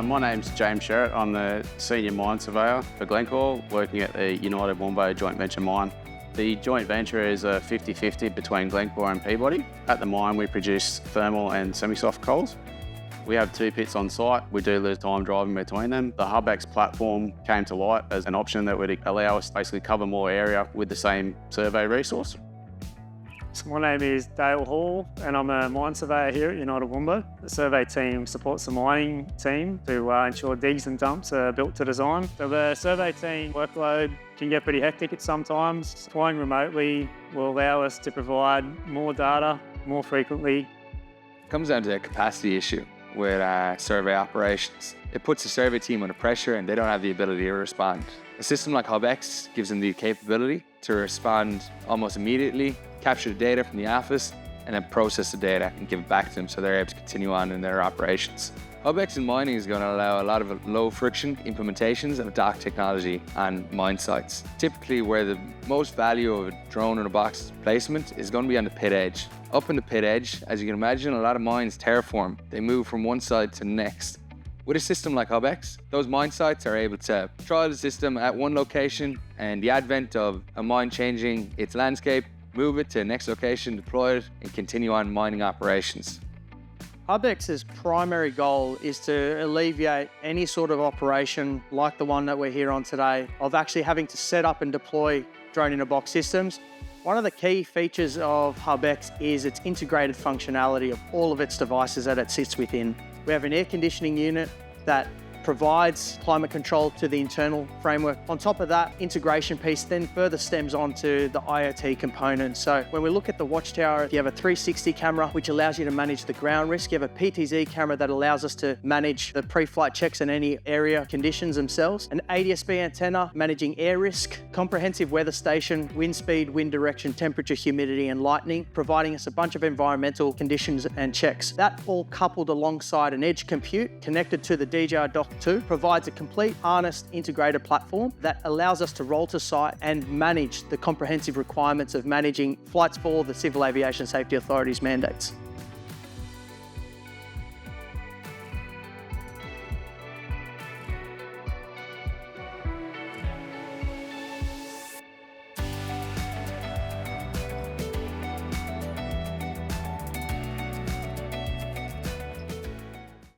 My name's James Sherritt. I'm the Senior Mine Surveyor for Glencore, working at the United Wambo joint venture mine. The joint venture is a 50-50 between Glencore and Peabody. At the mine, we produce thermal and semi-soft coals. We have 2 pits on site. We do lose time driving between them. The HubX platform came to light as an option that would allow us to basically cover more area with the same survey resource. So my name is Dale Hall and I'm a mine surveyor here at United Wambo. The survey team supports the mining team to ensure digs and dumps are built to design. So the survey team workload can get pretty hectic at sometimes. Deploying remotely will allow us to provide more data more frequently. It comes down to a capacity issue with survey operations. It puts the survey team under pressure and they don't have the ability to respond. A system like HubX gives them the capability to respond almost immediately, capture the data from the office, and then process the data and give it back to them so they're able to continue on in their operations. HubX in mining is going to allow a lot of low friction implementations of dock technology on mine sites. Typically where the most value of a drone in a box placement is going to be on the pit edge. Up in the pit edge, as you can imagine, a lot of mines terraform. They move from one side to the next. With a system like HubX, those mine sites are able to trial the system at one location, and the advent of a mine changing its landscape, move it to the next location, deploy it, and continue on mining operations. HubX's primary goal is to alleviate any sort of operation like the one that we're here on today, of actually having to set up and deploy drone-in-a-box systems. One of the key features of HubX is its integrated functionality of all of its devices that it sits within. We have an air conditioning unit that provides climate control to the internal framework. On top of that, integration piece then further stems onto the IoT component. So when we look at the watchtower, you have a 360 camera, which allows you to manage the ground risk. You have a PTZ camera that allows us to manage the pre-flight checks and any area conditions themselves. An ADS-B antenna managing air risk, comprehensive weather station, wind speed, wind direction, temperature, humidity, and lightning, providing us a bunch of environmental conditions and checks. That all coupled alongside an edge compute connected to the DJI Dock 2 provides a complete harnessed integrated platform that allows us to roll to site and manage the comprehensive requirements of managing flights for the Civil Aviation Safety Authority's mandates.